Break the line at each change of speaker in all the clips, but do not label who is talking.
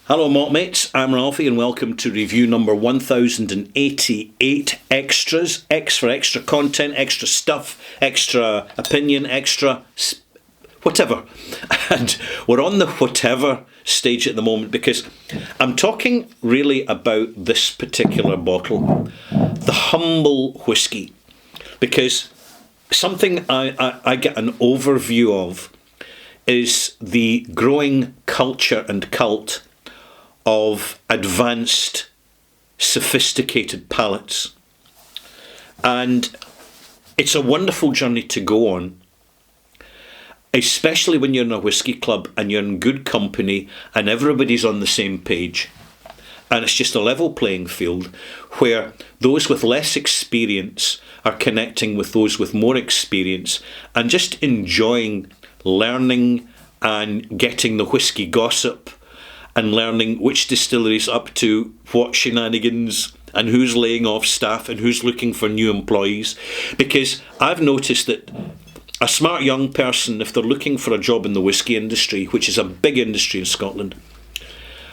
Hello, malt mates. I'm Ralphie, and welcome to review number 1088. Extras, X for extra content, extra stuff, extra opinion, extra whatever. And we're on the whatever stage at the moment because I'm talking really about this particular bottle, the Humble Whiskey, because something I get an overview of is the growing culture and cult of advanced, sophisticated palates. And it's a wonderful journey to go on, especially when you're in a whiskey club and you're in good company and everybody's on the same page. And it's just a level playing field where those with less experience are connecting with those with more experience and just enjoying learning and getting the whiskey gossip and learning which distillery's up to what shenanigans and who's laying off staff and who's looking for new employees. Because I've noticed that a smart young person, if they're looking for a job in the whiskey industry, which is a big industry in Scotland,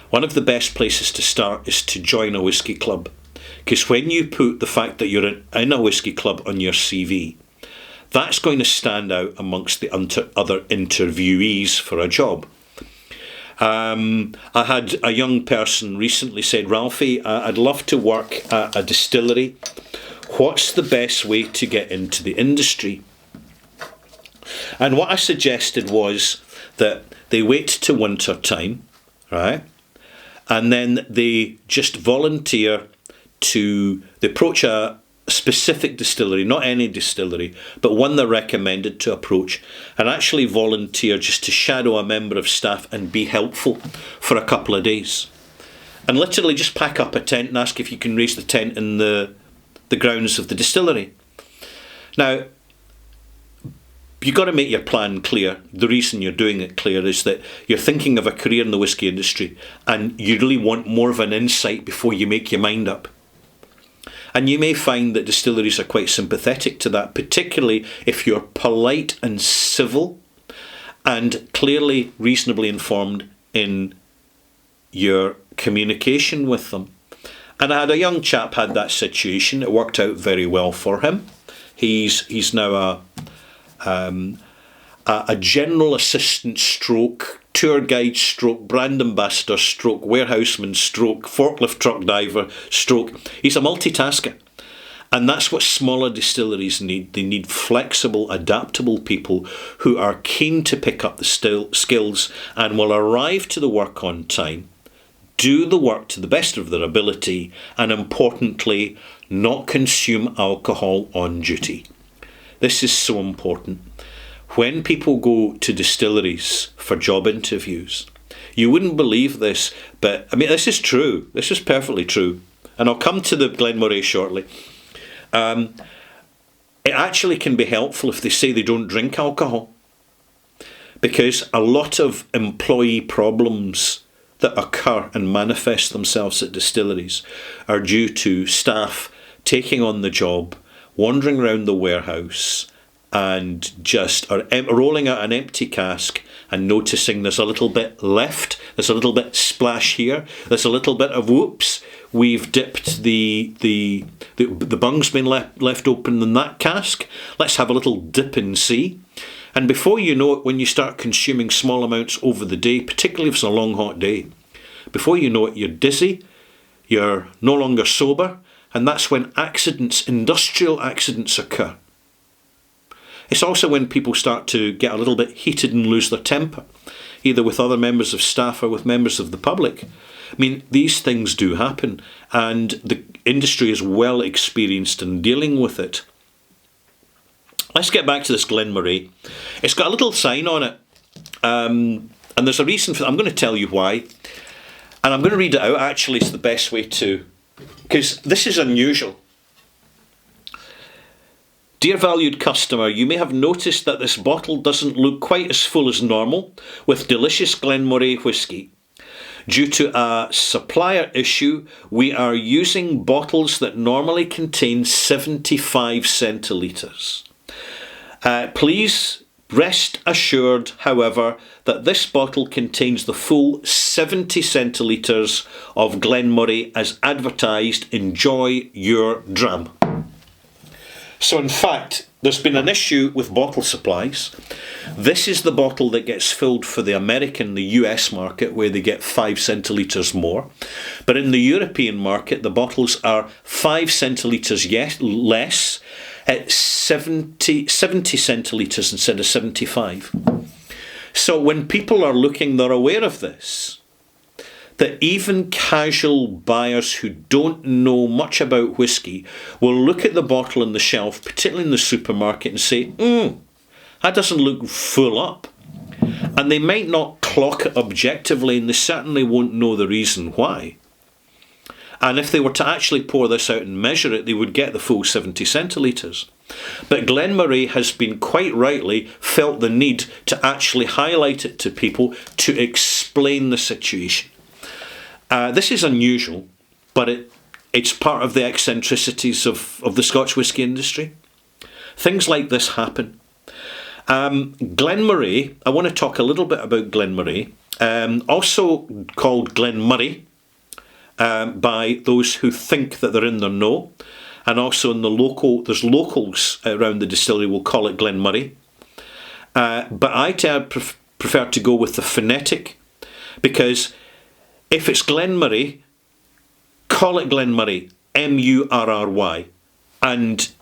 one of the best places to start is to join a whiskey club. Because when you put the fact that you're in a whiskey club on your CV, that's going to stand out amongst the other interviewees for a job. I had a young person recently said, Ralphie, I'd love to work at a distillery. What's the best way to get into the industry? And what I suggested was that they wait to winter time, right? And then they just volunteer they approach a specific distillery, not any distillery, but one they're recommended to approach, and actually volunteer just to shadow a member of staff and be helpful for a couple of days. And literally just pack up a tent and ask if you can raise the tent in the grounds of the distillery. Now, you've got to make your plan clear. The reason you're doing it clear is that you're thinking of a career in the whiskey industry and you really want more of an insight before you make your mind up. And you may find that distilleries are quite sympathetic to that, particularly if you're polite and civil and clearly reasonably informed in your communication with them. And I had a young chap had that situation. It worked out very well for him. He's now a general assistant stroke tour guide stroke brand ambassador stroke warehouseman stroke forklift truck driver stroke. He's a multitasker. And that's what smaller distilleries need. They need flexible, adaptable people who are keen to pick up the skills and will arrive to the work on time, do the work to the best of their ability, and importantly, not consume alcohol on duty. This is so important. When people go to distilleries for job interviews, you wouldn't believe this, but I mean, this is true. This is perfectly true. And I'll come to the Glenmorangie shortly. It actually can be helpful if they say they don't drink alcohol, because a lot of employee problems that occur and manifest themselves at distilleries are due to staff taking on the job, wandering around the warehouse, and just are rolling out an empty cask and noticing there's a little bit left, there's a little bit splash here, there's a little bit of whoops, we've dipped the bung's been left open in that cask, let's have a little dip and see. And before you know it, when you start consuming small amounts over the day, particularly if it's a long hot day, before you know it, you're dizzy, you're no longer sober, and that's when accidents, industrial accidents occur. It's also when people start to get a little bit heated and lose their temper, either with other members of staff or with members of the public. I mean, these things do happen, and the industry is well experienced in dealing with it. Let's get back to this Glenmorangie. It's got a little sign on it, and there's a reason for that. I'm going to tell you why, and I'm going to read it out. Actually, it's the best way to, because this is unusual. Dear valued customer, you may have noticed that this bottle doesn't look quite as full as normal with delicious Glenmorangie whisky. Due to a supplier issue, we are using bottles that normally contain 75 centilitres. Please Rest assured, however, that this bottle contains the full 70 centilitres of Glenmorangie as advertised. Enjoy your dram. So in fact, there's been an issue with bottle supplies. This is the bottle that gets filled for the American, the US market, where they get 5 centilitres more. But in the European market, the bottles are 5 centilitres less, at 70 centilitres instead of 75. So when people are looking, they're aware of this. That even casual buyers who don't know much about whisky will look at the bottle on the shelf, particularly in the supermarket, and say, that doesn't look full up. And they might not clock it objectively, and they certainly won't know the reason why. And if they were to actually pour this out and measure it, they would get the full 70 centilitres. But Glenmorangie has been quite rightly felt the need to actually highlight it to people to explain the situation. This is unusual, but it's part of the eccentricities of the Scotch whisky industry. Things like this happen. Glenmorangie, I want to talk a little bit about Glenmorangie, also called Glenmorangie by those who think that they're in their know, and also in there's locals around the distillery will call it Glenmorangie. But I prefer to go with the phonetic, because if it's Glenmorangie, call it Glenmorangie, Murry, and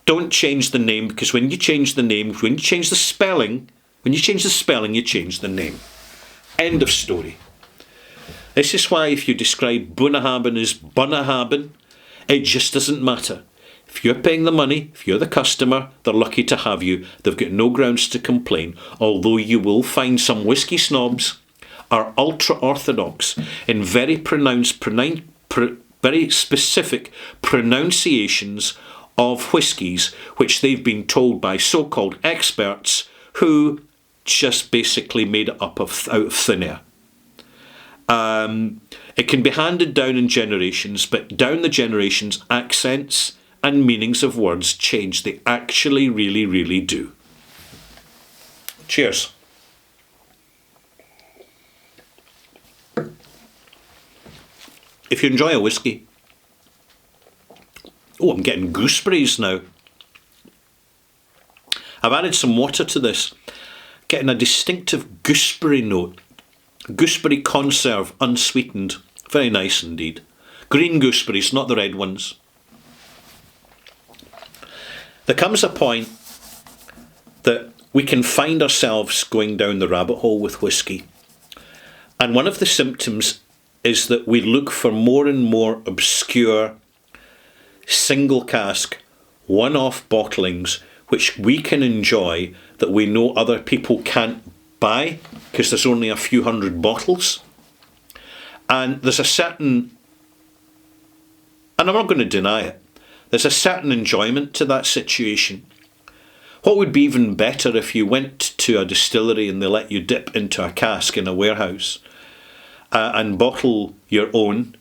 don't change the name, because when you change the name, when you change the spelling, you change the name. End of story. This is why if you describe Bunnahabhain as Bunnahabhain, it just doesn't matter. If you're paying the money, if you're the customer, they're lucky to have you. They've got no grounds to complain, although you will find some whisky snobs are ultra-orthodox in very very specific pronunciations of whiskies, which they've been told by so-called experts who just basically made it up out of thin air. It can be handed down in generations, but down the generations, accents and meanings of words change. They actually really, really do. Cheers. If you enjoy a whisky... Oh, I'm getting gooseberries now. I've added some water to this, getting a distinctive gooseberry note. Gooseberry conserve, unsweetened. Very nice indeed. Green gooseberries, not the red ones. There comes a point that we can find ourselves going down the rabbit hole with whisky. And one of the symptoms is that we look for more and more obscure, single cask, one-off bottlings which we can enjoy that we know other people can't buy because there's only a few hundred bottles. And there's a certain, and I'm not going to deny it, there's a certain enjoyment to that situation. What would be even better if you went to a distillery and they let you dip into a cask in a warehouse and bottle your own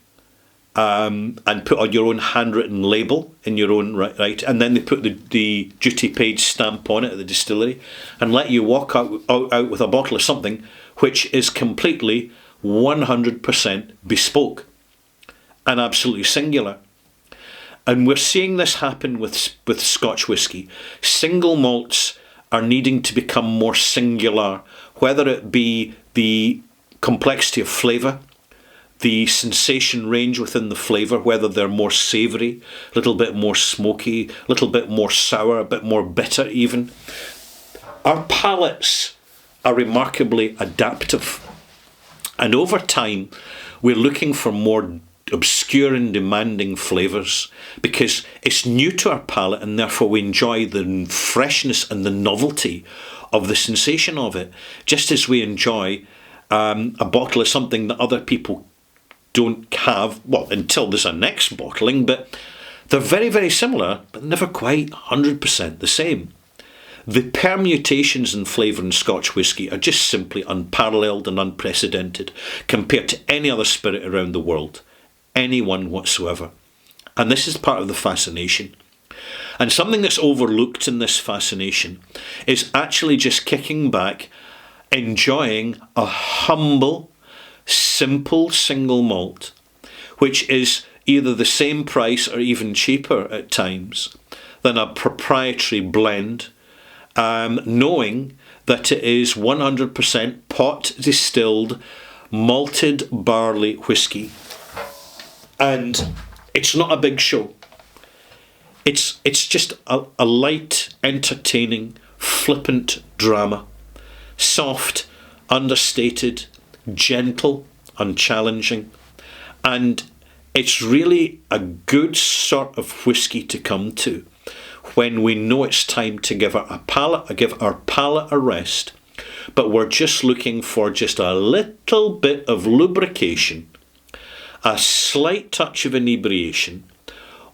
and put on your own handwritten label in your own right, and then they put the duty paid stamp on it at the distillery and let you walk out with a bottle of something which is completely 100% bespoke and absolutely singular. And we're seeing this happen with Scotch whisky. Single malts are needing to become more singular, whether it be the complexity of flavour, the sensation range within the flavour, whether they're more savoury, a little bit more smoky, a little bit more sour, a bit more bitter even. Our palates are remarkably adaptive. And over time, we're looking for more obscure and demanding flavours because it's new to our palate, and therefore we enjoy the freshness and the novelty of the sensation of it, just as we enjoy a bottle of something that other people don't have, well, until there's a next bottling, but they're very, very similar, but never quite 100% the same. The permutations in flavour in Scotch whisky are just simply unparalleled and unprecedented compared to any other spirit around the world, any one whatsoever. And this is part of the fascination. And something that's overlooked in this fascination is actually just kicking back, enjoying a humble, simple single malt, which is either the same price or even cheaper at times than a proprietary blend, knowing that it is 100% pot distilled malted barley whiskey. And it's not a big show. It's just a light, entertaining, flippant drama. Soft, understated, gentle, unchallenging. And it's really a good sort of whiskey to come to when we know it's time to give our palate a rest, but we're just looking for just a little bit of lubrication, a slight touch of inebriation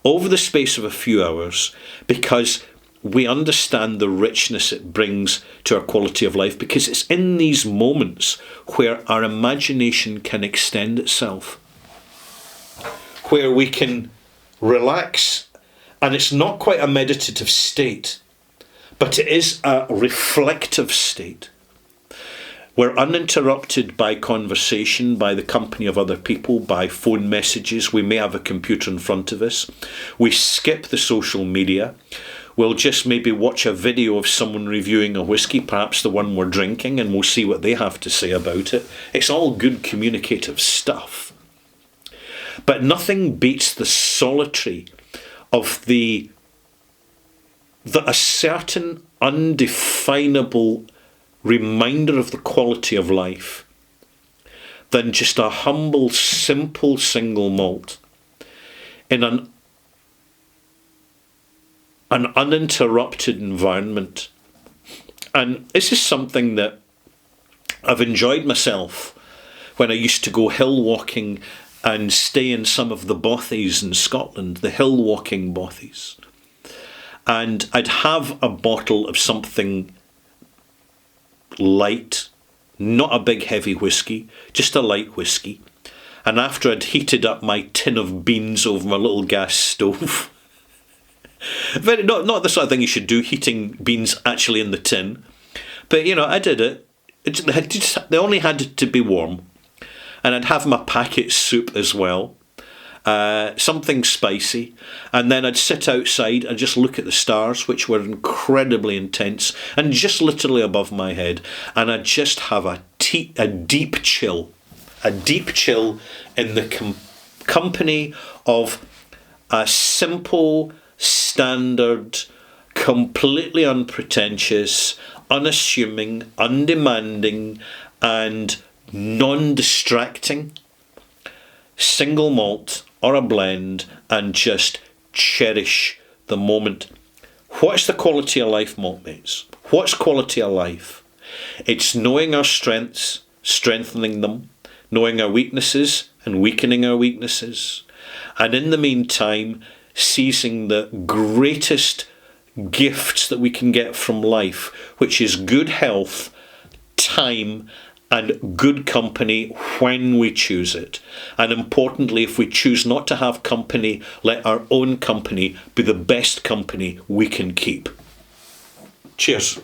over the space of a few hours, because we understand the richness it brings to our quality of life, because it's in these moments where our imagination can extend itself, where we can relax. And it's not quite a meditative state, but it is a reflective state. We're uninterrupted by conversation, by the company of other people, by phone messages. We may have a computer in front of us. We skip the social media. We'll just maybe watch a video of someone reviewing a whiskey, perhaps the one we're drinking, and we'll see what they have to say about it. It's all good communicative stuff. But nothing beats the solitary of a certain undefinable reminder of the quality of life than just a humble, simple single malt in an uninterrupted environment. And this is something that I've enjoyed myself when I used to go hill walking and stay in some of the bothies in Scotland, the hill walking bothies. And I'd have a bottle of something light, not a big heavy whiskey, just a light whiskey. And after I'd heated up my tin of beans over my little gas stove, not the sort of thing you should do, heating beans actually in the tin, but I did it. They only had to be warm. And I'd have my packet soup as well, something spicy. And then I'd sit outside and just look at the stars, which were incredibly intense and just literally above my head. And I'd just have a deep chill in the company of a simple, standard, completely unpretentious, unassuming, undemanding, and non-distracting single malt or a blend, and just cherish the moment. What's the quality of life, malt mates? What's quality of life? It's knowing our strengths, strengthening them, knowing our weaknesses and weakening our weaknesses, and in the meantime seizing the greatest gifts that we can get from life, which is good health, time, and good company when we choose it. And importantly, if we choose not to have company, let our own company be the best company we can keep. Cheers.